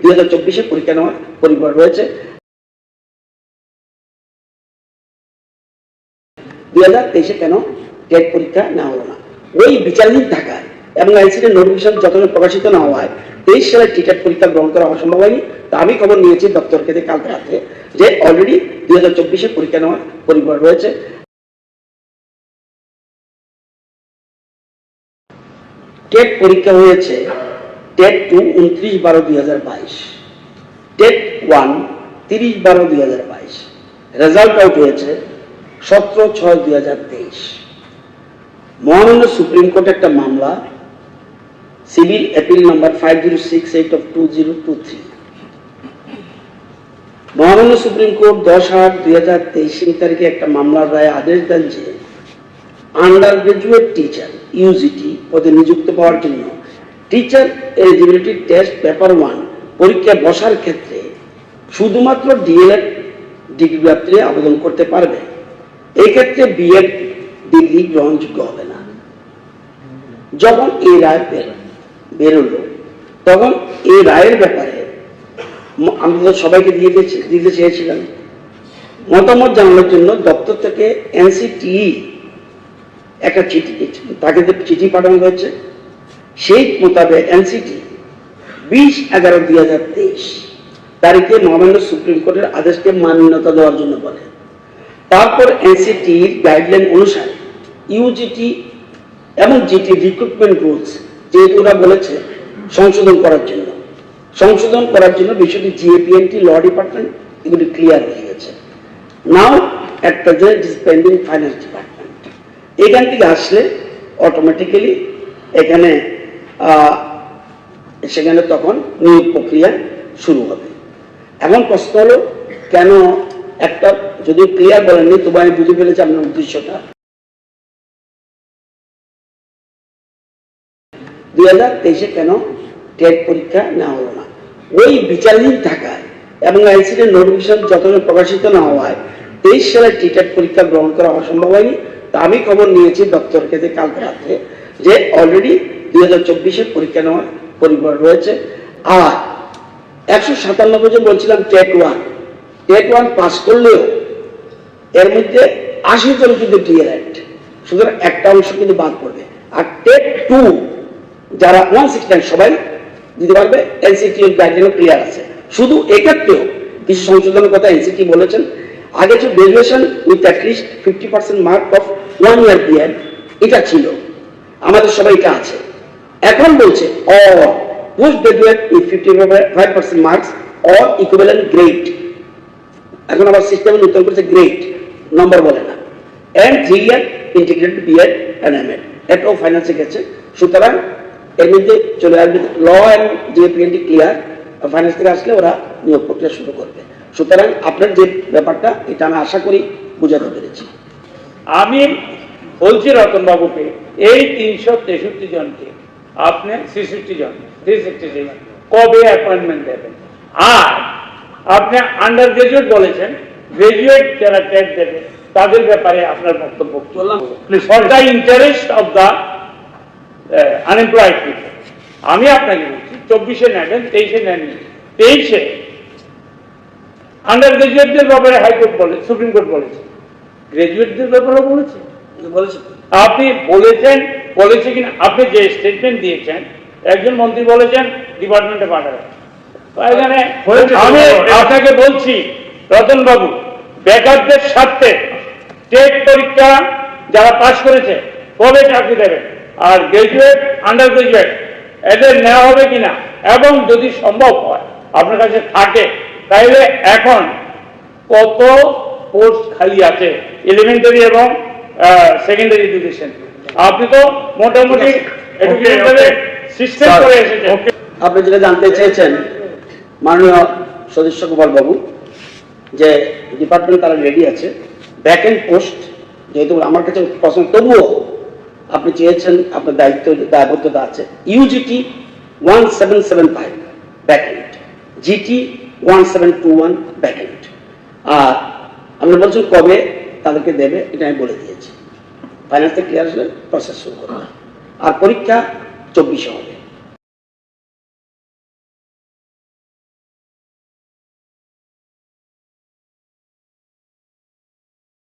2024 পরীক্ষা নেওয়ার পরিবার রয়েছে। 2023 কেন টেট পরীক্ষা নেওয়া হলো না, ওই বিচারাধীন থাকায় এবং আইসিটির নোটিফিকেশন যতক্ষণ প্রকাশিত না হওয়ায় 23 সালের টিকেট পরীক্ষা গ্রহণ করা অসম্ভব হয়নি। তা আমি খবর নিয়েছি দপ্তর থেকে কালকে রাত্রে যে অলরেডি 2024 পরীক্ষা নেওয়ার পরিবার রয়েছে। টেট পরীক্ষা হয়েছে টেট 2 29/12/2022, টেট 1 30/12/2022, রেজাল্ট আউট হয়েছে 17/6/2023। মহামান্য সুপ্রিম কোর্টে একটা মামলা সিভিল অ্যাপিল নাম্বার 5068/2023। মহামান্য সুপ্রিম কোর্ট 10/8/2023 তারিখে একটা মামলার রায়ে আদেশ দেন যে আন্ডার গ্রাজুয়েট টিচার ইউজিটি পদে নিযুক্ত পাওয়ার জন্য টিচার এলিজিবিলিটি টেস্ট পেপার 1 পরীক্ষায় বসার ক্ষেত্রে শুধুমাত্র ডিএলএড ডিগ্রি প্রার্থী আবেদন করতে পারবে। এই ক্ষেত্রে বিএড ডিগ্রি গ্রহণযোগ্য হবে না। যখন এই রায় বেরোলো তখন এই রায়ের ব্যাপারে আমি তো সবাইকে দিতে চেয়েছিলাম মতামত জানানোর জন্য দপ্তর থেকে এনসিটিই একটা তাকে চিঠি পাঠানো হয়েছে। সেই মোতাবেক এনসিটি 20/11/2023 তারিখে মহামান্য সুপ্রিম কোর্টের আদেশকে মান্যতা দেওয়ার জন্য বলে। তারপর এনসিটির গাইডলাইন অনুসারে ইউজিটি এবং জিটি রিক্রুটমেন্ট রুলস যেহেতু ওরা বলেছে সংশোধন করার জন্য বিষয়টি জিএপিএনটি ল ডিপার্টমেন্ট এগুলি ক্লিয়ার হয়ে গেছে। Now at present is pending finance department. এখান থেকে আসলে অটোমেটিক্যালি সেখানে তখন নিয়োগ প্রক্রিয়া শুরু হবে। এখন প্রশ্ন হলো কেন একটা যদি ক্লিয়ার বলেননি তবু আমি বুঝে ফেলেছি আপনার উদ্দেশ্যটা। 2023 কেন টেট পরীক্ষা নেওয়া হলো না, ওই বিচারাধীন থাকায় এবং আইসিটির নোটিফিকেশন যতক্ষণ প্রকাশিত না হওয়ায় 23 সালের টিকেট পরীক্ষা গ্রহণ করা অসম্ভব হয়নি। তা আমি খবর নিয়েছি দপ্তর থেকে কালকে রাত্রে যে অলরেডি 2024 পরীক্ষা নেওয়ার পরিবার রয়েছে। আর 197 জন বলছিলাম টেট 1 পাস করলেও এর মধ্যে 80 জন কিন্তু ডিএলএড, সুতরাং একটা অংশ কিন্তু বাদ পড়বে। আর টেট 2 যারা 169 সবাই দিতে পারবে, এনসিটি গাইডলাইন ক্লিয়ার আছে। শুধু এক্ষেত্রেও কিছু সংশোধনের কথা এনসিটি বলেছেন। আগে যে graduation with at least 50% mark of 1 year BEd এটা ছিল, আমাদের সবাই এটা আছে। এখন বলছে or post graduate with 55% marks or equivalent grade. এখন আবার সিস্টেমে নতুন করেছে গ্রেড, নম্বর বলে না। And 3 year integrated BEd and MEd, এটাও ফাইন্যান্সে গেছে। সুতরাং এর মধ্যে চলে আসবে ল অ্যান্ড জিএপিএনটি ক্লিয়ার, ফাইন্যান্স থেকে আসলে ওরা নিয়োগ প্রক্রিয়া শুরু করবে। সুতরাং আপনার যে ব্যাপারটা এটা আমি আশা করি বোঝাতে পেরেছি। আমি বলছি রতন বাবুকে এই 363 জনকে আপনি 360 জন কবে অ্যাপয়েন্টমেন্ট দেবেন? আর আপনি আন্ডার গ্রাজুয়েট বলেছেন, গ্রাজুয়েট যারা টেট দেবে তাদের ব্যাপারে আপনার বক্তব্য বললাম for the interest of the unemployed people. আমি আপনাকে বলছি 24-এ নেবেন, 23-এ নেননি। 23-এ আন্ডার গ্রাজুয়েটদের ব্যাপারে হাইকোর্ট বলে, সুপ্রিম কোর্ট বলেছে, গ্রাজুয়েটদের ব্যাপারে বলেছে। আপনি বলেছে কিনা? আপনি যে স্টেটমেন্ট দিয়েছেন, একজন মন্ত্রী বলেছেন ডিপার্টমেন্টে পাঠাবেন। এখানে আমি আপনাকে বলছি রতন বাবু, বেকারদের স্বার্থে টেট পরীক্ষা যারা পাস করেছে কবে চাকরি দেবেন, আর গ্রাজুয়েট আন্ডার গ্রাজুয়েট এদের নেওয়া হবে কিনা, এবং যদি সম্ভব হয় আপনার কাছে থাকে তাহলে এখন কত পোস্ট খালি আছে এলিমেন্টারি এবং সেকেন্ডারি এডুকেশন? আপনি তো মোটামুটি সিস্টেম করে এসেছেন। আপনি যেটা জানতে চেয়েছেন মাননীয় সদস্য গোপাল বাবু, যে ডিপার্টমেন্ট তারা রেডি আছে ব্যাকএন্ড পোস্ট, যেহেতু আমার কাছে প্রশ্ন, তবুও আপনি চেয়েছেন, আপনার দায়বদ্ধতা আছে। ইউজিটি 1775 ব্যাকএন্ড, জিটি 1721 ব্যাকএন্ড। আর আপনি বলছেন কবে তাদেরকে দেবে, এটা আমি বলে দিয়েছি। ফাইন্যান্স থেকে ক্লিয়ার হলে প্রসেস শুরু করবে। আর পরীক্ষা 24-এ হবে।